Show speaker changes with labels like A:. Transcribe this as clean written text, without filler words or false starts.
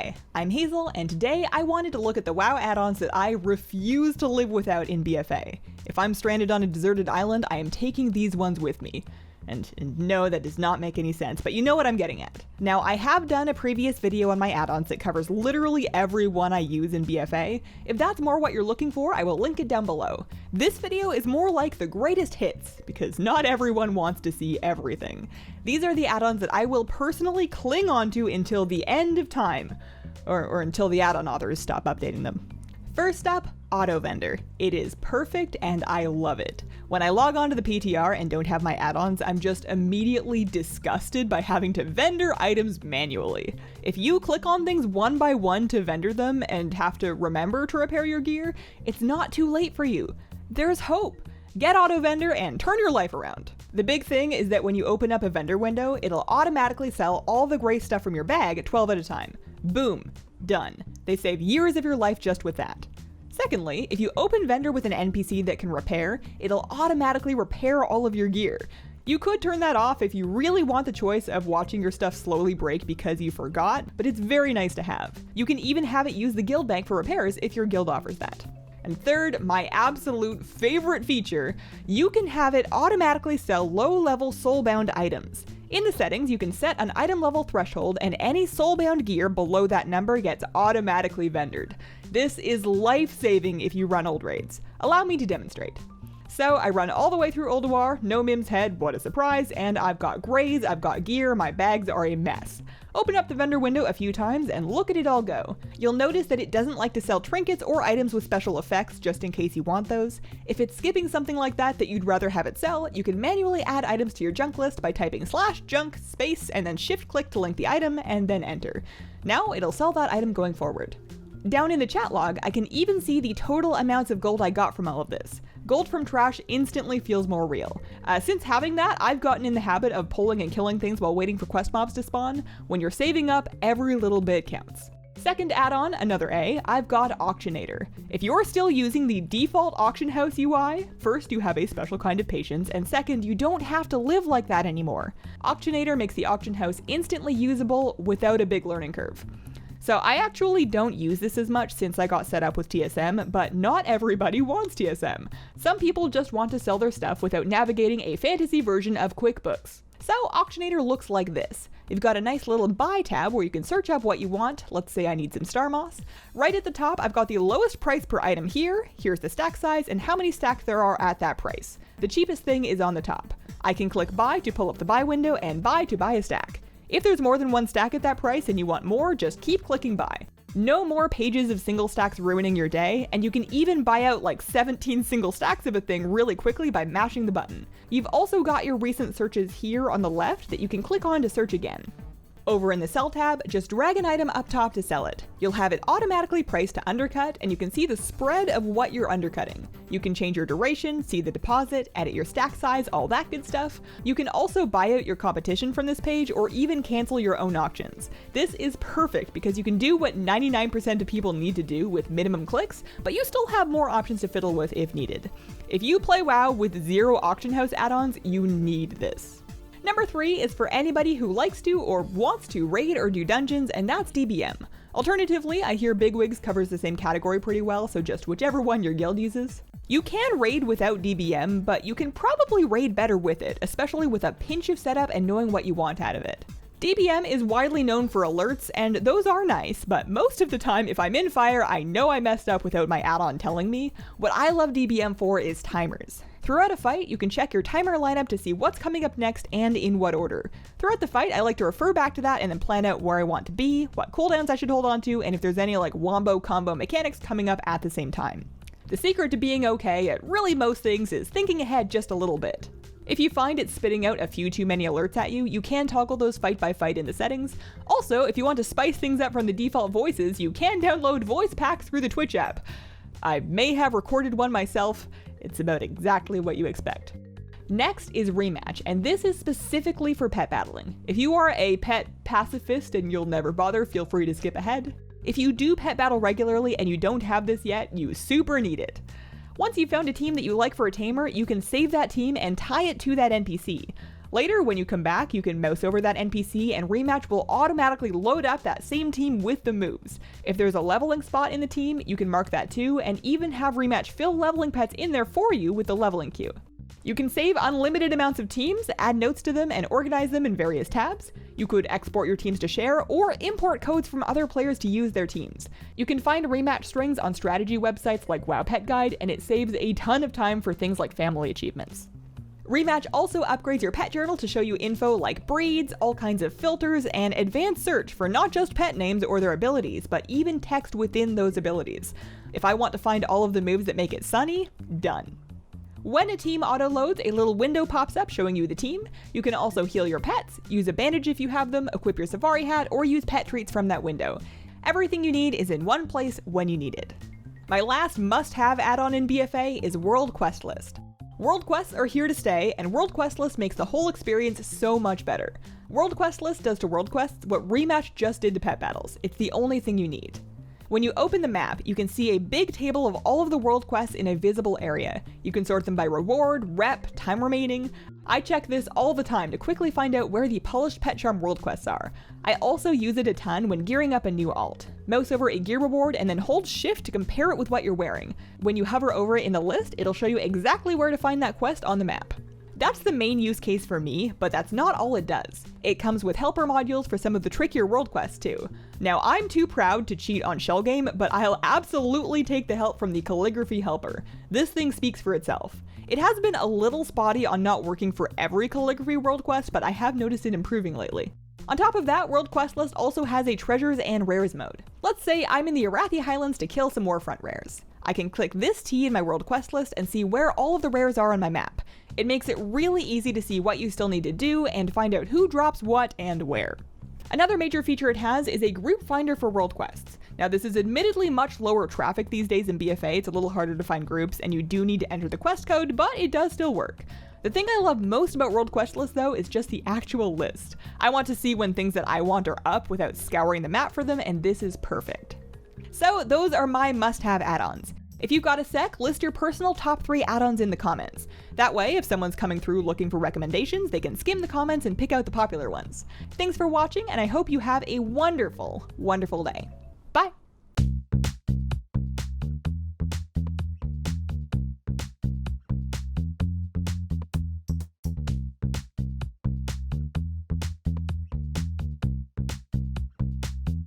A: Hi, I'm Hazel, and today I wanted to look at the WoW add-ons that I refuse to live without in BFA. If I'm stranded on a deserted island, I am taking these ones with me. And no, that does not make any sense, but you know what I'm getting at. Now, I have done a previous video on my add-ons that covers literally every one I use in BFA. If that's more what you're looking for, I will link it down below. This video is more like the greatest hits, because not everyone wants to see everything. These are the add-ons that I will personally cling onto until the end of time, or until the add-on authors stop updating them. First up, Auto Vendor. It is perfect and I love it. When I log onto the PTR and don't have my add-ons, I'm just immediately disgusted by having to vendor items manually. If you click on things one by one to vendor them and have to remember to repair your gear, it's not too late for you. There's hope. Get Auto Vendor and turn your life around. The big thing is that when you open up a vendor window, it'll automatically sell all the gray stuff from your bag 12 at a time. Boom. Done. They save years of your life just with that. Secondly, if you open vendor with an NPC that can repair, it'll automatically repair all of your gear. You could turn that off if you really want the choice of watching your stuff slowly break because you forgot, but it's very nice to have. You can even have it use the guild bank for repairs if your guild offers that. And third, my absolute favorite feature, you can have it automatically sell low-level soulbound items. In the settings, you can set an item level threshold and any soulbound gear below that number gets automatically vendored. This is life-saving if you run old raids. Allow me to demonstrate. So I run all the way through Ulduar, no Mim's Head, what a surprise, and I've got grays, I've got gear, my bags are a mess. Open up the vendor window a few times and look at it all go. You'll notice that it doesn't like to sell trinkets or items with special effects just in case you want those. If it's skipping something like that you'd rather have it sell, you can manually add items to your junk list by typing /junk space and then shift click to link the item and then enter. Now it'll sell that item going forward. Down in the chat log, I can even see the total amounts of gold I got from all of this. Gold from trash instantly feels more real. Since having that, I've gotten in the habit of pulling and killing things while waiting for quest mobs to spawn. When you're saving up, every little bit counts. Second add-on, another A, I've got Auctionator. If you're still using the default auction house UI, first, you have a special kind of patience, and second, you don't have to live like that anymore. Auctionator makes the auction house instantly usable without a big learning curve. So I actually don't use this as much since I got set up with TSM, but not everybody wants TSM. Some people just want to sell their stuff without navigating a fantasy version of QuickBooks. So Auctionator looks like this. You've got a nice little buy tab where you can search up what you want. Let's say I need some star moss. Right at the top, I've got the lowest price per item here. Here's the stack size and how many stacks there are at that price. The cheapest thing is on the top. I can click buy to pull up the buy window and buy to buy a stack. If there's more than one stack at that price and you want more, just keep clicking buy. No more pages of single stacks ruining your day, and you can even buy out like 17 single stacks of a thing really quickly by mashing the button. You've also got your recent searches here on the left that you can click on to search again. Over in the sell tab, just drag an item up top to sell it. You'll have it automatically priced to undercut, and you can see the spread of what you're undercutting. You can change your duration, see the deposit, edit your stack size, all that good stuff. You can also buy out your competition from this page or even cancel your own auctions. This is perfect because you can do what 99% of people need to do with minimum clicks, but you still have more options to fiddle with if needed. If you play WoW with 0 auction house add-ons, you need this. Number 3 is for anybody who likes to or wants to raid or do dungeons, and that's DBM. Alternatively, I hear Bigwigs covers the same category pretty well, so just whichever one your guild uses. You can raid without DBM, but you can probably raid better with it, especially with a pinch of setup and knowing what you want out of it. DBM is widely known for alerts, and those are nice, but most of the time if I'm in fire, I know I messed up without my add-on telling me. What I love DBM for is timers. Throughout a fight, you can check your timer lineup to see what's coming up next and in what order. Throughout the fight, I like to refer back to that and then plan out where I want to be, what cooldowns I should hold on to, and if there's any like wombo combo mechanics coming up at the same time. The secret to being okay at really most things is thinking ahead just a little bit. If you find it's spitting out a few too many alerts at you, you can toggle those fight by fight in the settings. Also, if you want to spice things up from the default voices, you can download voice packs through the Twitch app. I may have recorded one myself. It's about exactly what you expect. Next is Rematch, and this is specifically for pet battling. If you are a pet pacifist and you'll never bother, feel free to skip ahead. If you do pet battle regularly and you don't have this yet, you super need it. Once you've found a team that you like for a tamer, you can save that team and tie it to that NPC. Later, when you come back, you can mouse over that NPC and Rematch will automatically load up that same team with the moves. If there's a leveling spot in the team, you can mark that too, and even have Rematch fill leveling pets in there for you with the leveling queue. You can save unlimited amounts of teams, add notes to them, and organize them in various tabs. You could export your teams to share, or import codes from other players to use their teams. You can find Rematch strings on strategy websites like WoW Pet Guide, and it saves a ton of time for things like family achievements. Rematch also upgrades your pet journal to show you info like breeds, all kinds of filters, and advanced search for not just pet names or their abilities, but even text within those abilities. If I want to find all of the moves that make it sunny, done. When a team auto-loads, a little window pops up showing you the team. You can also heal your pets, use a bandage if you have them, equip your safari hat, or use pet treats from that window. Everything you need is in one place when you need it. My last must-have add-on in BFA is World Quest List. World Quests are here to stay, and World Quest List makes the whole experience so much better. World Quest List does to World Quests what Rematch just did to Pet Battles. It's the only thing you need. When you open the map, you can see a big table of all of the world quests in a visible area. You can sort them by reward, rep, time remaining. I check this all the time to quickly find out where the Polished Pet Charm world quests are. I also use it a ton when gearing up a new alt. Mouse over a gear reward and then hold shift to compare it with what you're wearing. When you hover over it in the list, it'll show you exactly where to find that quest on the map. That's the main use case for me, but that's not all it does. It comes with helper modules for some of the trickier world quests too. Now, I'm too proud to cheat on Shell Game, but I'll absolutely take the help from the Calligraphy helper. This thing speaks for itself. It has been a little spotty on not working for every Calligraphy world quest, but I have noticed it improving lately. On top of that, World Quest List also has a treasures and rares mode. Let's say I'm in the Arathi Highlands to kill some Warfront rares. I can click this T in my World Quest List and see where all of the rares are on my map. It makes it really easy to see what you still need to do and find out who drops what and where. Another major feature it has is a group finder for world quests. Now, this is admittedly much lower traffic these days in BFA, it's a little harder to find groups and you do need to enter the quest code, but it does still work. The thing I love most about World Quest List though is just the actual list. I want to see when things that I want are up without scouring the map for them, and this is perfect. So those are my must-have add-ons. If you've got a sec, list your personal top 3 add-ons in the comments. That way, if someone's coming through looking for recommendations, they can skim the comments and pick out the popular ones. Thanks for watching, and I hope you have a wonderful, wonderful day.